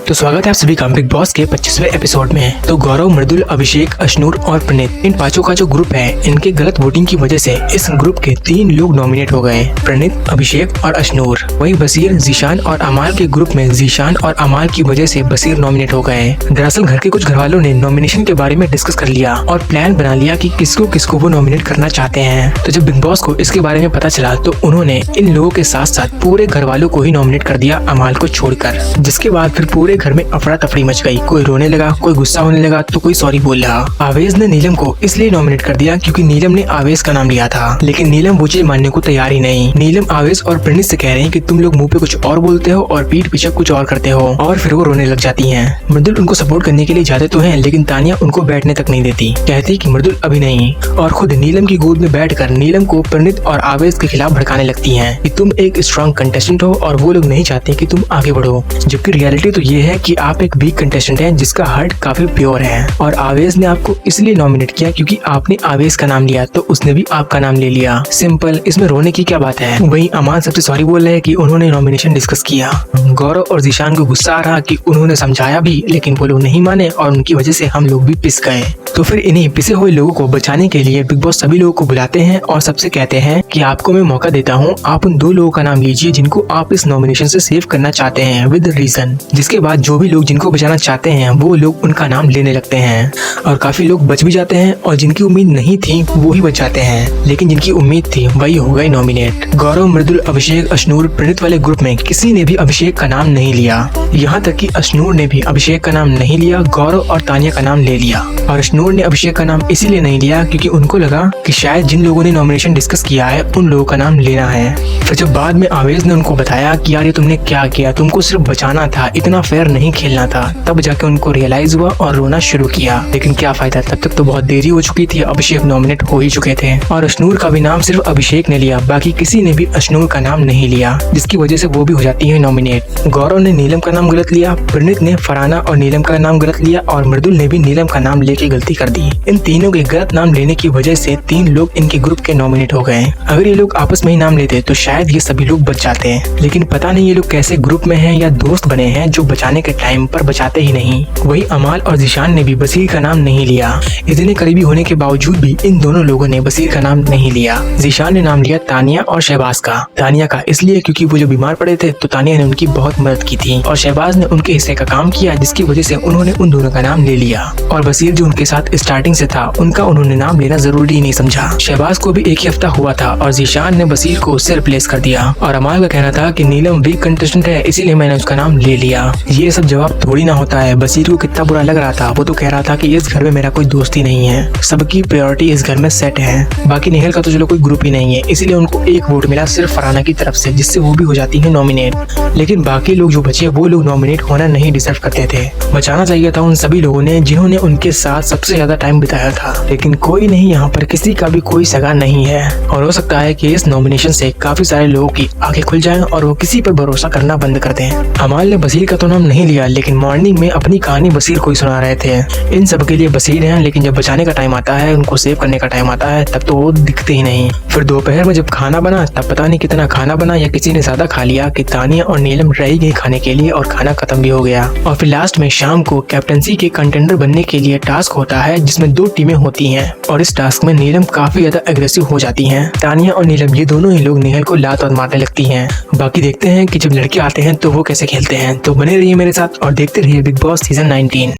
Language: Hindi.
तो स्वागत है आप सभी का बिग बॉस के 25वें एपिसोड में। तो गौरव, मृदुल, अभिषेक, अश्नूर और प्रणीत, इन पांचों का जो ग्रुप है, इनके गलत वोटिंग की वजह से इस ग्रुप के 3 लोग नॉमिनेट हो गए, प्रणीत, अभिषेक और अश्नूर। वहीं बसीर, जीशान और अमाल के ग्रुप में जीशान और अमाल की वजह से बसीर नॉमिनेट हो गए। दरअसल घर के कुछ घर वालों ने नॉमिनेशन के बारे में डिस्कस कर लिया और प्लान बना लिया कि किसको किसको वो नॉमिनेट करना चाहते हैं। तो जब बिग बॉस को इसके बारे में पता चला तो उन्होंने इन लोगों के साथ साथ पूरे घर वालों को ही नॉमिनेट कर दिया, अमाल को छोड़कर। जिसके बाद फिर पूरे घर में अफरा तफरी मच गई। कोई रोने लगा, कोई गुस्सा होने लगा, तो कोई सॉरी बोल रहा। आवेश ने नीलम को इसलिए नॉमिनेट कर दिया क्योंकि नीलम ने आवेश का नाम लिया था, लेकिन नीलम वो चीज मानने को तैयार ही नहीं। नीलम आवेश और प्रणीत से कह रहे हैं कि तुम लोग मुंह पे कुछ और बोलते हो और पीठ पीछे कुछ और करते हो, और फिर वो रोने लग जाती हैं। मृदुल उनको सपोर्ट करने के लिए जाते तो हैं, लेकिन तानिया उनको बैठने तक नहीं देती, कहती कि मृदुल अभी नहीं, और खुद नीलम की गोद में बैठकर नीलम को प्रणीत और आवेश के खिलाफ भड़काने लगती हैं कि तुम एक स्ट्रॉन्ग कंटेस्टेंट हो और वो लोग नहीं चाहते कि तुम आगे बढ़ो। जबकि रियलिटी तो ये है कि आप एक वीक कंटेस्टेंट हैं जिसका हार्ट काफी प्योर है, और आवेश ने आपको इसलिए नॉमिनेट किया क्योंकि आपने आवेश का नाम लिया तो उसने भी आपका नाम ले लिया। सिंपल, इसमें रोने की क्या बात है। वहीं अमान सबसे सॉरी बोल रहे हैं कि उन्होंने नॉमिनेशन डिस्कस किया। गौरव और जीशान को गुस्सा आ रहा कि उन्होंने समझाया भी लेकिन वो लोग नहीं माने और उनकी वजह से हम लोग भी पिस गए। तो फिर इन्हीं पिसे हुए लोगों को बचाने के लिए बिग बॉस सभी लोगों को बुलाते हैं और सबसे कहते हैं कि आपको मैं मौका देता हूँ, आप उन 2 लोगों का नाम लीजिए जिनको आप इस नॉमिनेशन से सेव करना चाहते हैं विद रीजन। जिसके बाद जो भी लोग जिनको बचाना चाहते हैं वो लोग उनका नाम लेने लगते हैं, और काफी लोग बच भी जाते हैं, और जिनकी उम्मीद नहीं थी वो ही बच जाते हैं, लेकिन जिनकी उम्मीद थी वही हो गए नॉमिनेट। गौरव, मृदुल, अभिषेक, अश्नूर, प्रणीत वाले ग्रुप में किसी ने भी अभिषेक का नाम नहीं लिया। यहाँ तक कि अश्नूर ने भी अभिषेक का नाम नहीं लिया, गौरव और तानिया का नाम ले लिया। और अश्नूर ने अभिषेक का नाम इसीलिए नहीं लिया क्योंकि उनको लगा कि शायद जिन लोगों ने नॉमिनेशन डिस्कस किया है उन लोगों का नाम लेना है। फिर जब बाद में आवेश ने उनको बताया कि यार ये तुमने क्या किया, तुमको सिर्फ बचाना था, इतना फेयर नहीं खेलना था, तब जाके उनको रियलाइज हुआ और रोना शुरू किया। लेकिन क्या फायदा, तब तक तो बहुत देरी हो चुकी थी, अभिषेक नॉमिनेट हो ही चुके थे। और अश्नूर का भी नाम सिर्फ अभिषेक ने लिया, बाकी किसी ने भी अश्नूर का नाम नहीं लिया, जिसकी वजह से वो भी हो जाती है नॉमिनेट। गौरव ने नीलम का नाम गलत लिया, प्रणीत ने फरहाना और नीलम का नाम गलत लिया, और मृदुल ने भी नीलम का नाम लेके गलती कर दी। इन तीनों के गलत नाम लेने की वजह से 3 लोग इनके ग्रुप के नॉमिनेट हो गए। अगर ये लोग आपस में ही नाम लेते तो शायद ये सभी लोग बच जाते हैं, लेकिन पता नहीं ये लोग कैसे ग्रुप में हैं या दोस्त बने हैं जो बचाने के टाइम पर बचाते ही नहीं। वही अमाल और जीशान ने भी बसीर का नाम नहीं लिया। इतने करीबी होने के बावजूद भी इन दोनों लोगों ने बसीर का नाम नहीं लिया। जीशान ने नाम लिया तानिया और शहबाज का। तानिया का इसलिए क्योंकि वो जो बीमार पड़े थे तो तानिया ने उनकी बहुत मदद की थी, और शहबाज ने उनके हिस्से का काम किया, जिसकी वजह से उन्होंने उन दोनों का नाम ले लिया। और बसीर जो उनके साथ स्टार्टिंग से था, उनका उन्होंने नाम लेना जरूरी नहीं समझा। शहबाज को भी एक ही हफ्ता हुआ था और जीशान ने बसीर को उससे रिप्लेस कर दिया। और अमाल का कहना था कि नीलम वीक कंटेस्टेंट है इसीलिए मैंने उसका नाम ले लिया। ये सब जवाब थोड़ी ना होता है। बसीर को कितना बुरा लग रहा था, वो तो कह रहा था कि इस घर में मेरा कोई दोस्त ही नहीं है, सबकी प्रायोरिटी इस घर में सेट है। बाकी निहल का तो चलो कोई ग्रुप ही नहीं है, इसलिए उनको एक वोट मिला सिर्फ फरहाना की तरफ से, जिससे वो भी हो जाती है नॉमिनेट। लेकिन बाकी लोग जो बचे वो लोग नॉमिनेट होना नहीं डिजर्व करते थे। बचाना चाहिए था उन सभी लोगों ने जिन्होंने उनके साथ सबसे ज्यादा टाइम बिताया था, लेकिन कोई नहीं, यहाँ पर किसी का भी कोई सगा नहीं है। और हो सकता है कि इस नॉमिनेशन से काफी सारे लोगों की आंखें खुल जाएं और वो किसी पर भरोसा करना बंद कर दें। अमाल ने बसीर का तो नाम नहीं लिया, लेकिन मॉर्निंग में अपनी कहानी बसीर को ही सुना रहे थे। इन सब के लिए बसीर हैं, लेकिन जब बचाने का टाइम आता है, उनको सेव करने का टाइम आता है, तब तो वो दिखते ही नहीं। फिर दोपहर में जब खाना बना तब पता नहीं कितना खाना बना या किसी ने ज्यादा खा लिया कि तानिया और नीलम रह गई खाने के लिए और खाना खत्म भी हो गया। और फिर लास्ट में शाम को कैप्टनसी के कंटेंडर बनने के लिए टास्क होता है जिसमें 2 टीमें होती हैं, और इस टास्क में नीलम काफी ज्यादा एग्रेसिव हो जाती हैं। तानिया और नीलम ये दोनों ही लोग निहल को लात और मारने लगती हैं। बाकी देखते हैं कि जब लड़के आते हैं तो वो कैसे खेलते हैं। तो बने रहिए मेरे साथ और देखते रहिए बिग बॉस सीजन 19।